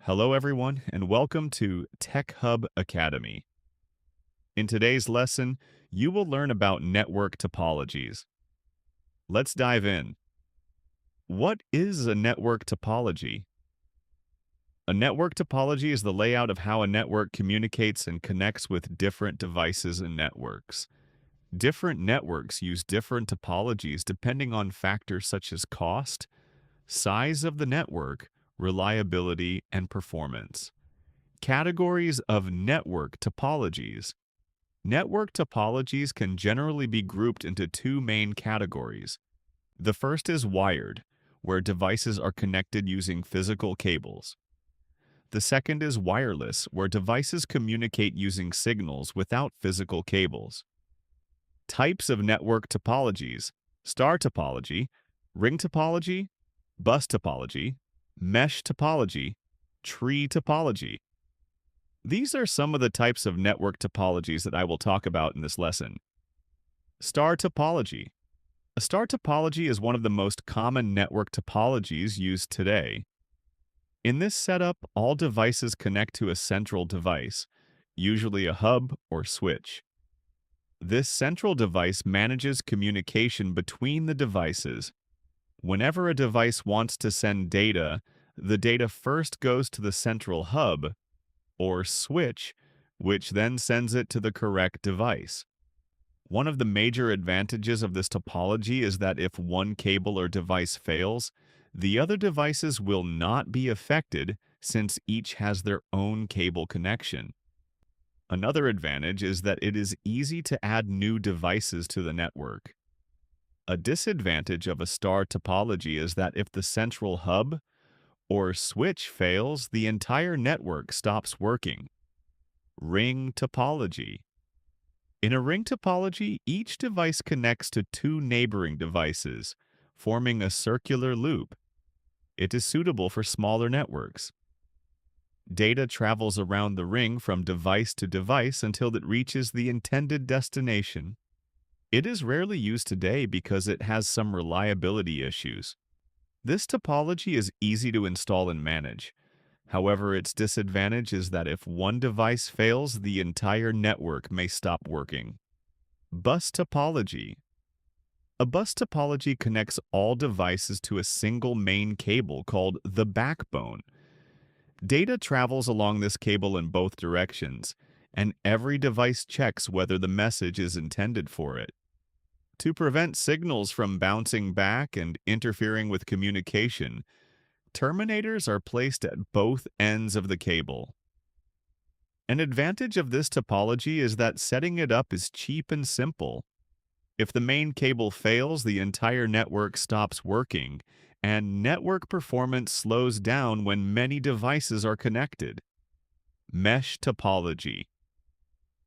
Hello, everyone, and welcome to Tech Hub Academy. In today's lesson, you will learn about network topologies. Let's dive in. What is a network topology? A network topology is the layout of how a network communicates and connects with different devices and networks. Different networks use different topologies depending on factors such as cost, size of the network, reliability, and performance. Categories of network topologies. Network topologies can generally be grouped into two main categories. The first is wired, where devices are connected using physical cables. The second is wireless, where devices communicate using signals without physical cables. Types of network topologies: star topology, ring topology, bus topology, mesh topology, tree topology. These are some of the types of network topologies that I will talk about in this lesson. Star topology. A star topology is one of the most common network topologies used today. In this setup, all devices connect to a central device, usually a hub or switch. This central device manages communication between the devices. Whenever a device wants to send data, the data first goes to the central hub or switch, which then sends it to the correct device. One of the major advantages of this topology is that if one cable or device fails, the other devices will not be affected since each has their own cable connection. Another advantage is that it is easy to add new devices to the network. A disadvantage of a star topology is that if the central hub or switch fails, the entire network stops working. Ring topology. In a ring topology, each device connects to two neighboring devices, forming a circular loop. It is suitable for smaller networks. Data travels around the ring from device to device until it reaches the intended destination. It is rarely used today because it has some reliability issues. This topology is easy to install and manage. However, its disadvantage is that if one device fails, the entire network may stop working. Bus topology. A bus topology connects all devices to a single main cable called the backbone. Data travels along this cable in both directions, and every device checks whether the message is intended for it. To prevent signals from bouncing back and interfering with communication, terminators are placed at both ends of the cable. An advantage of this topology is that setting it up is cheap and simple. If the main cable fails, the entire network stops working, and network performance slows down when many devices are connected. Mesh topology.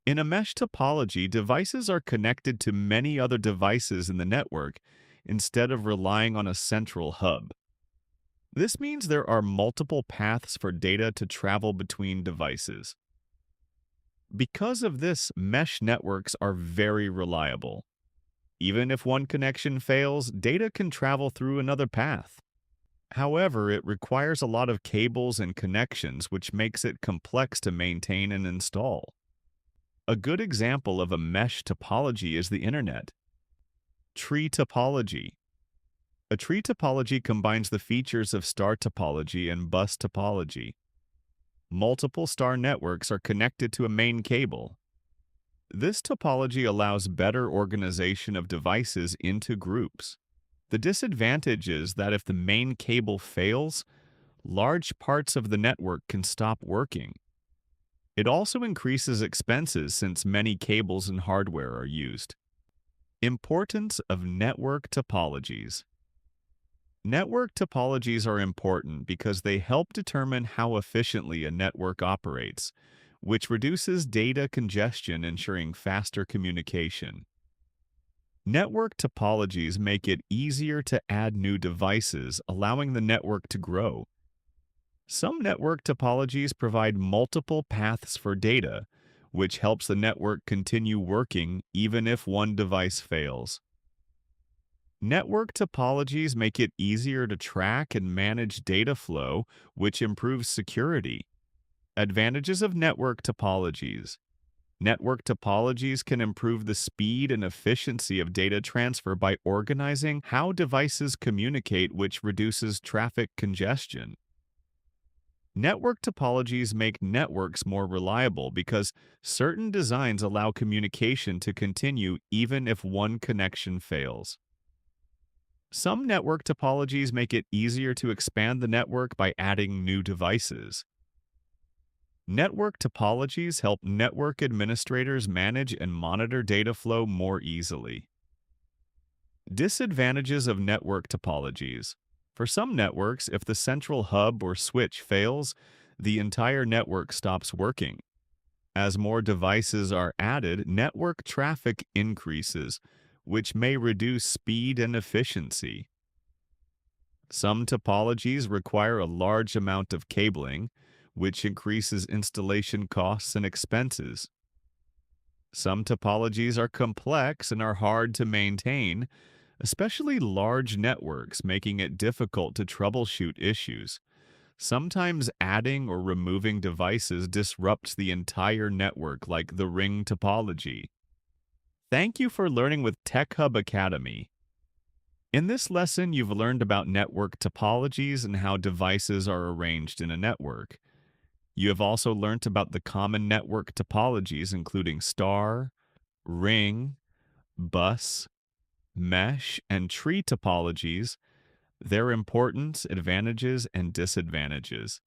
In a mesh topology, devices are connected to many other devices in the network instead of relying on a central hub. This means there are multiple paths for data to travel between devices. Because of this, mesh networks are very reliable. Even if one connection fails, data can travel through another path. However, it requires a lot of cables and connections, which makes it complex to maintain and install. A good example of a mesh topology is the Internet. Tree topology. A tree topology combines the features of star topology and bus topology. Multiple star networks are connected to a main cable. This topology allows better organization of devices into groups. The disadvantage is that if the main cable fails, large parts of the network can stop working. It also increases expenses since many cables and hardware are used. Importance of network topologies. Network topologies are important because they help determine how efficiently a network operates, which reduces data congestion, ensuring faster communication. Network topologies make it easier to add new devices, allowing the network to grow. Some network topologies provide multiple paths for data, which helps the network continue working even if one device fails. Network topologies make it easier to track and manage data flow, which improves security. Advantages of network topologies. Network topologies can improve the speed and efficiency of data transfer by organizing how devices communicate, which reduces traffic congestion. Network topologies make networks more reliable because certain designs allow communication to continue even if one connection fails. Some network topologies make it easier to expand the network by adding new devices. Network topologies help network administrators manage and monitor data flow more easily. Disadvantages of network topologies. For some networks, if the central hub or switch fails, the entire network stops working. As more devices are added, network traffic increases, which may reduce speed and efficiency. Some topologies require a large amount of cabling, which increases installation costs and expenses. Some topologies are complex and are hard to maintain, especially large networks, making it difficult to troubleshoot issues. Sometimes adding or removing devices disrupts the entire network, like the ring topology. Thank you for learning with Tech Hub Academy. In this lesson, you've learned about network topologies and how devices are arranged in a network. You have also learned about the common network topologies, including star, ring, bus, mesh, and tree topologies, their importance, advantages, and disadvantages.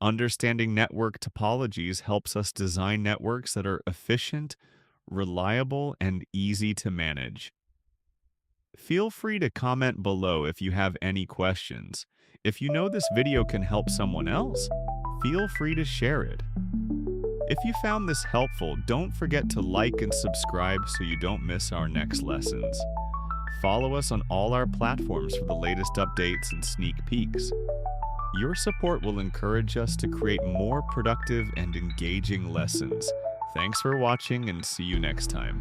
Understanding network topologies helps us design networks that are efficient, reliable, and easy to manage. Feel free to comment below if you have any questions. If you know this video can help someone else, feel free to share it. If you found this helpful, don't forget to like and subscribe so you don't miss our next lessons. Follow us on all our platforms for the latest updates and sneak peeks. Your support will encourage us to create more productive and engaging lessons. Thanks for watching and see you next time.